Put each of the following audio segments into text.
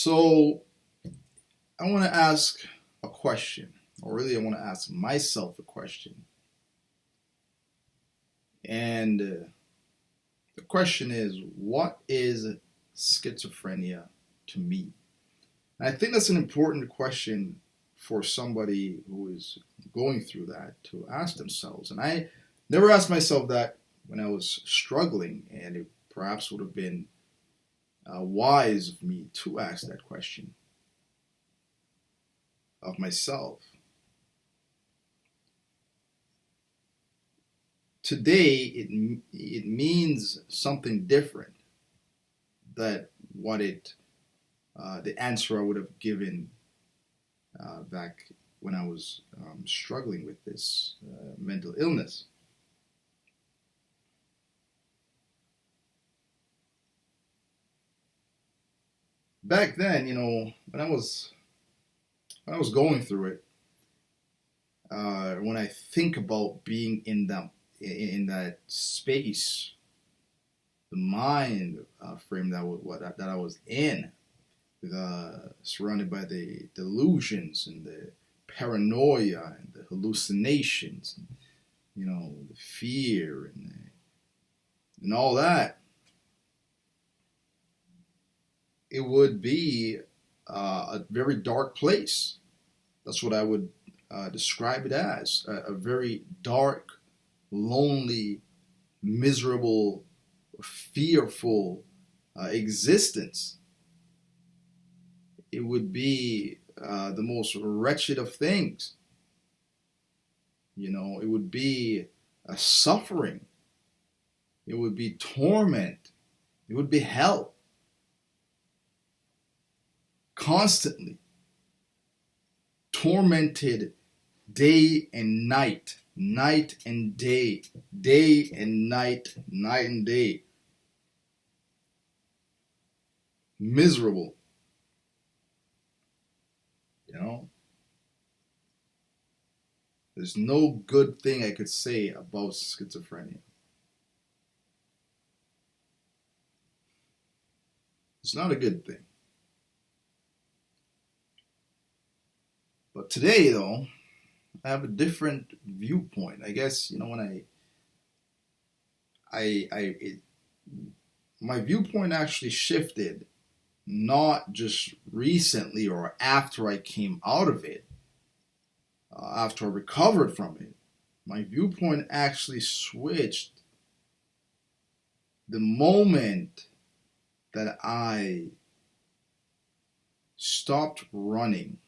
So I want to ask a question, or really, I want to ask myself a question. And the question is, what is schizophrenia to me? And I think that's an important question for somebody who is going through that to ask themselves. And I never asked myself that when I was struggling, and it perhaps would have been wise of me to ask that question of myself. Today, it means something different than what the answer I would have given back when I was struggling with this mental illness. Back then, when I was going through it, when I think about being in that space, the mind frame that I was in, surrounded by the delusions and the paranoia and the hallucinations, and, the fear and all that, it would be a very dark place. That's what I would describe it as, a very dark, lonely, miserable, fearful existence. It would be the most wretched of things. It would be a suffering. It would be torment. It would be hell. Constantly tormented day and night, night and day, day and night, night and day. Miserable. There's no good thing I could say about schizophrenia. It's not a good thing. But today, though, I have a different viewpoint. I guess when my viewpoint actually shifted, not just recently or after I came out of it, after I recovered from it. My viewpoint actually switched the moment that I stopped running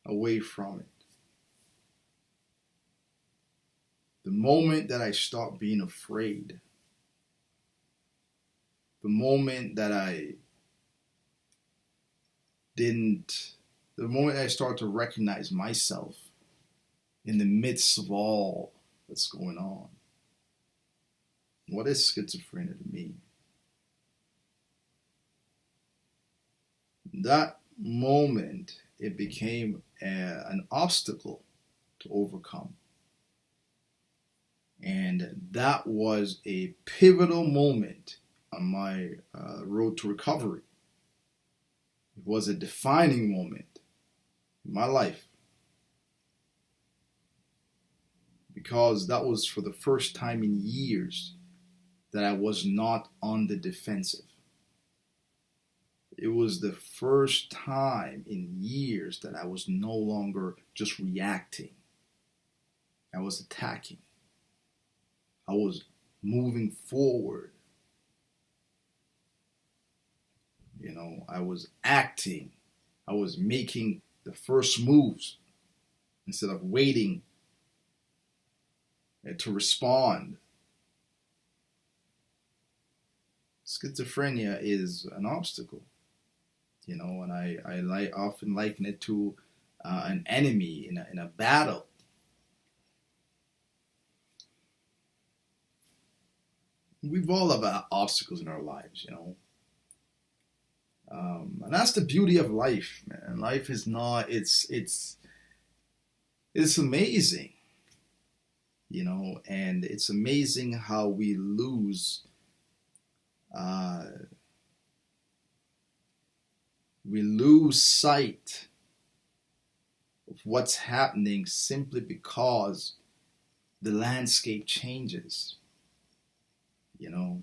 away from it. The moment that I stopped being afraid. The moment that the moment I started to recognize myself in the midst of all that's going on. What is schizophrenia to me? That moment, it became an obstacle to overcome. And that was a pivotal moment on my road to recovery. It was a defining moment in my life, because that was for the first time in years that I was not on the defensive. It was the first time in years that I was no longer just reacting. I was attacking. I was moving forward. I was acting. I was making the first moves instead of waiting to respond. Schizophrenia is an obstacle, and I often liken it to an enemy in a battle. We've all have obstacles in our lives, and that's the beauty of life, man. Life is not. It's amazing, and it's amazing how we lose uh, we lose sight of what's happening simply because the landscape changes. You know,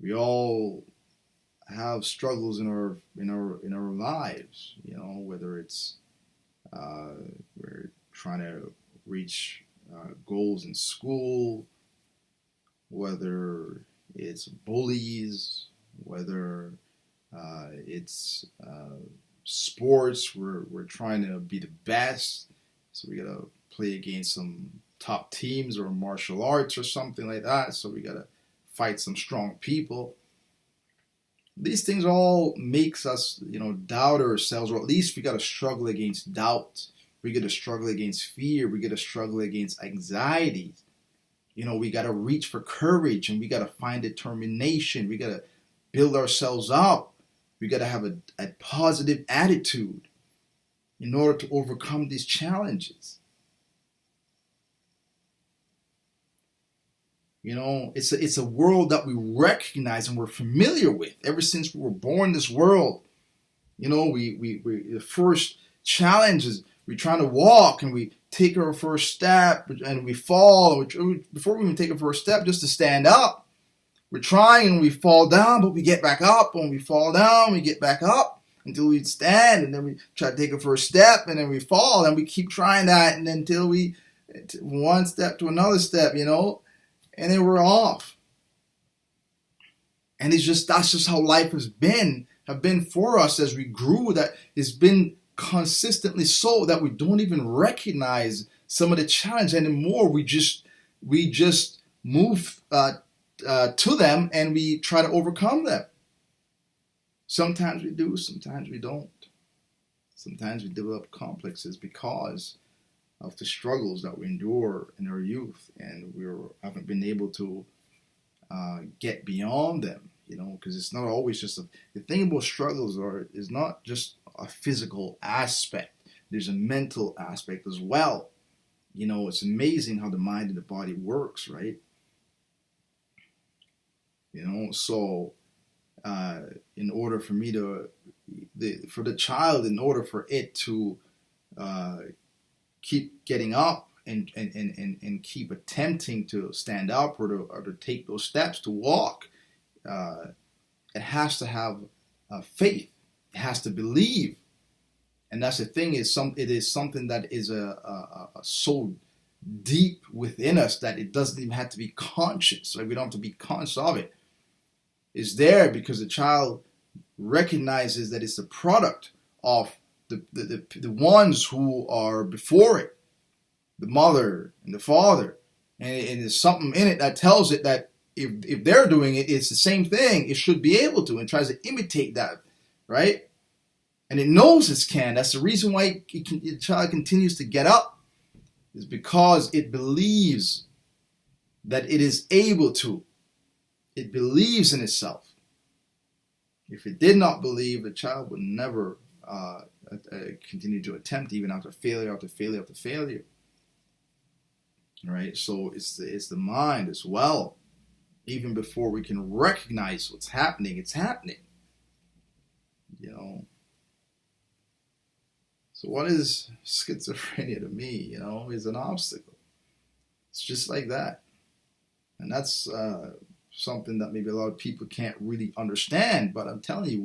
we all have struggles in our lives. You know, whether it's uh, we're trying to reach goals in school, whether it's bullies, whether it's sports. We're trying to be the best, so we gotta play against some top teams or martial arts or something like that. So we gotta fight some strong people. These things all makes us, doubt ourselves, or at least we gotta struggle against doubt. We gotta struggle against fear. We gotta struggle against anxiety. We gotta reach for courage, and we gotta find determination. We gotta build ourselves up. We gotta have a positive attitude in order to overcome these challenges. It's a world that we recognize and we're familiar with ever since we were born in this world. We the first challenge is we're trying to walk and we take our first step and we fall. Before we even take our first step, just to stand up, we're trying and we fall down, but we get back up. When we fall down, we get back up until we stand, and then we try to take a first step, and then we fall, and we keep trying that, and then until we one step to another step, and then we're off. And that's just how life have been for us as we grew. That it's been consistently so that we don't even recognize some of the challenge anymore. We just move to them and we try to overcome them. Sometimes we do, sometimes we don't. Sometimes we develop complexes because of the struggles that we endure in our youth, and we haven't been able to get beyond them. Because it's not always just the thing about struggles is not just a physical aspect. There's a mental aspect as well. It's amazing how the mind and the body works, right? So in order for for the child, in order for it to keep getting up and keep attempting to stand up or to take those steps to walk, it has to have faith. It has to believe, and that's the thing. It is something that is so deep within us that it doesn't even have to be conscious. Like, we don't have to be conscious of it. It's there because the child recognizes that it's the product of the ones who are before it, the mother and the father, and there's something in it that tells it that if they're doing it, it's the same thing. It should be able to, and tries to imitate that, right? And it knows it can. That's the reason why the child continues to get up, is because it believes that it is able to. It believes in itself. If it did not believe, the child would never continue to attempt, even after failure after failure after failure. Right? So it's the mind as well. Even before we can recognize what's happening, it's happening. So what is schizophrenia to me? Is an obstacle. It's just like that, and that's something that maybe a lot of people can't really understand. But I'm telling you,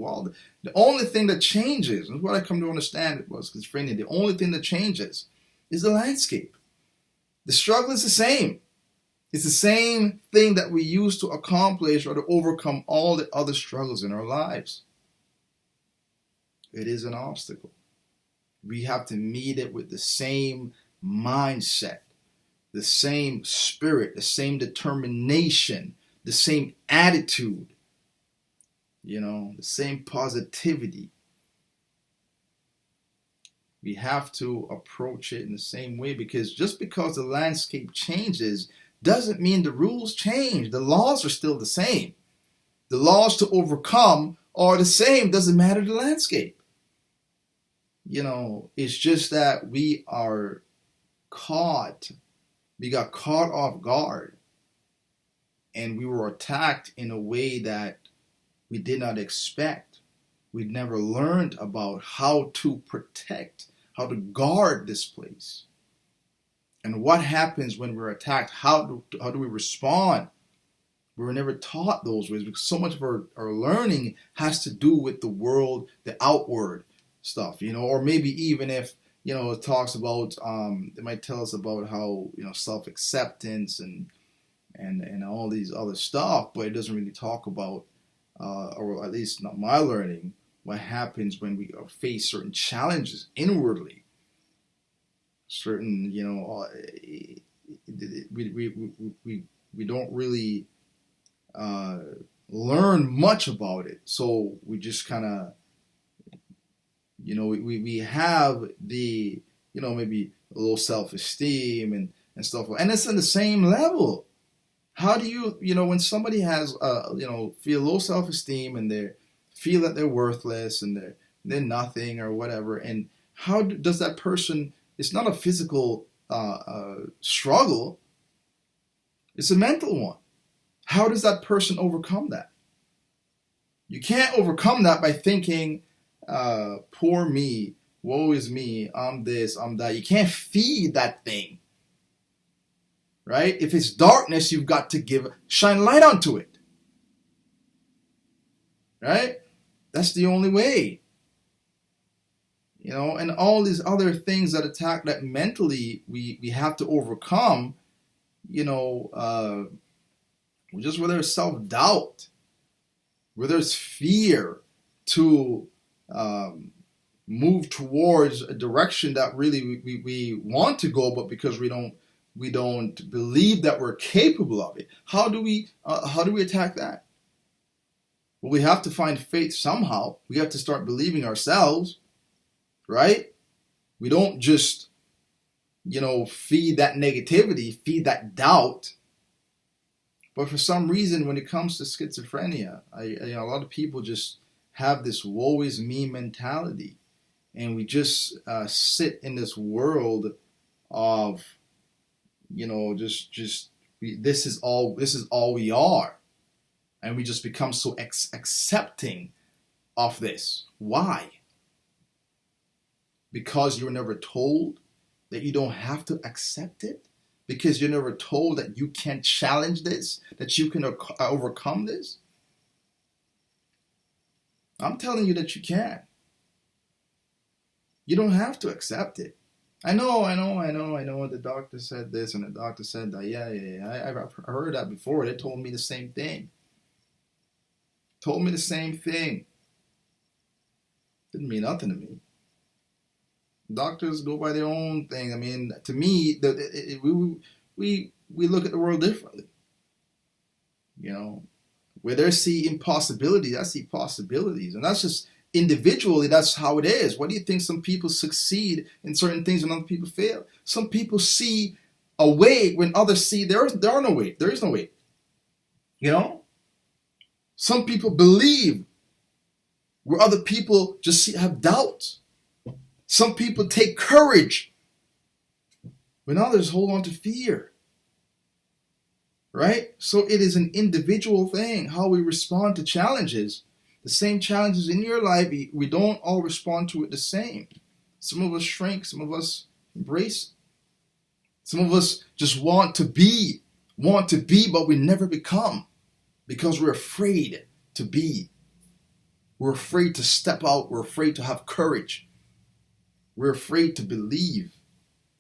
the only thing that changes, and what I come to understand about schizophrenia, the only thing that changes is the landscape. The struggle is the same. It's the same thing that we use to accomplish or to overcome all the other struggles in our lives. It is an obstacle. We have to meet it with the same mindset, the same spirit, the same determination, the same attitude, the same positivity. We have to approach it in the same way, because just because the landscape changes doesn't mean the rules change. The laws are still the same. The laws to overcome are the same. Doesn't matter the landscape. It's just that we are caught. We got caught off guard. and we were attacked in a way that we did not expect. We'd never learned about how to protect, how to guard this place. And what happens when we're attacked? How do we respond? We were never taught those ways because so much of our learning has to do with the world, the outward stuff, or maybe even if, it talks about, it might tell us about how, self-acceptance and all these other stuff, but it doesn't really talk about, or at least not my learning, what happens when we face certain challenges inwardly. Certain, we don't really learn much about it. So we just kind of, we have the, maybe a little self-esteem and stuff. And it's on the same level. How do you, when somebody has, feel low self-esteem and they feel that they're worthless and they're nothing or whatever, and how does that person, it's not a physical struggle, it's a mental one. How does that person overcome that? You can't overcome that by thinking, poor me, woe is me, I'm this, I'm that. You can't feed that thing. Right? If it's darkness, you've got to shine light onto it. Right? That's the only way. And all these other things that attack that mentally we have to overcome, just where there's self-doubt, where there's fear to move towards a direction that really we want to go, but because we don't believe that we're capable of it. How do we attack that? Well, we have to find faith somehow. We have to start believing ourselves, right? We don't just, feed that negativity, feed that doubt. But for some reason, when it comes to schizophrenia, a lot of people just have this woe is me mentality. And we just sit in this world of, this is all we are. And we just become so accepting of this. Why? Because you were never told that you don't have to accept it? Because you're never told that you can challenge this, that you can overcome this? I'm telling you that you can. You don't have to accept it. I know. The doctor said this and the doctor said that. Yeah. I've heard that before. They told me the same thing. Didn't mean nothing to me. Doctors go by their own thing. I mean, to me, we look at the world differently. Where they see impossibilities, I see possibilities, and that's just individually. That's how it is. Why do you think some people succeed in certain things and other people fail? Some people see a way when others see there are no way. There is no way. Some people believe where other people just have doubts. Some people take courage when others hold on to fear. Right? So it is an individual thing, how we respond to challenges. The same challenges in your life, we don't all respond to it the same. Some of us shrink, some of us embrace. Some of us just want to be, but we never become because we're afraid to be. We're afraid to step out. We're afraid to have courage. We're afraid to believe.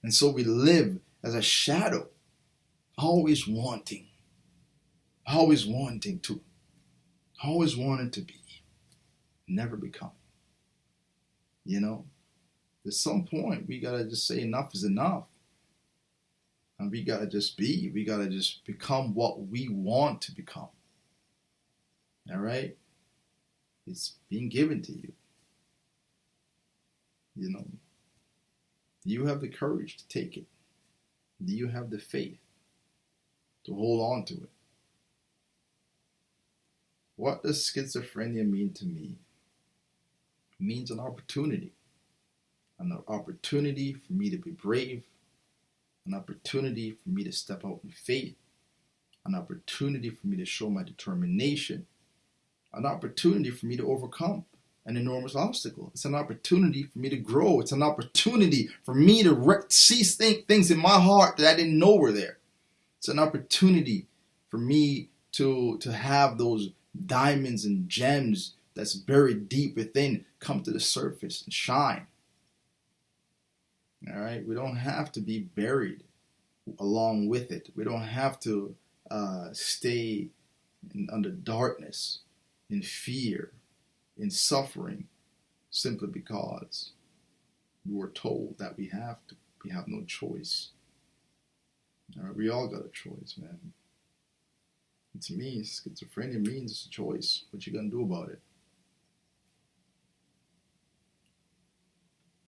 And so we live as a shadow, always wanting to be, never becoming. At some point we gotta just say enough is enough. And we gotta just be. We gotta just become what we want to become. All right? It's being given to you. Do you have the courage to take it? Do you have the faith to hold on to it? What does schizophrenia mean to me? It means an opportunity. An opportunity for me to be brave. An opportunity for me to step out in faith. an opportunity for me to show my determination, an opportunity for me to overcome an enormous obstacle. It's an opportunity for me to grow. It's an opportunity for me to see things in my heart that I didn't know were there. It's an opportunity for me to have those diamonds and gems that's buried deep within come to the surface and shine. All right, we don't have to be buried along with it. We don't have to stay under darkness, in fear, in suffering, simply because we were told that we have to. We have no choice. All right, we all got a choice, man. And to me, schizophrenia means it's a choice. What you gonna do about it?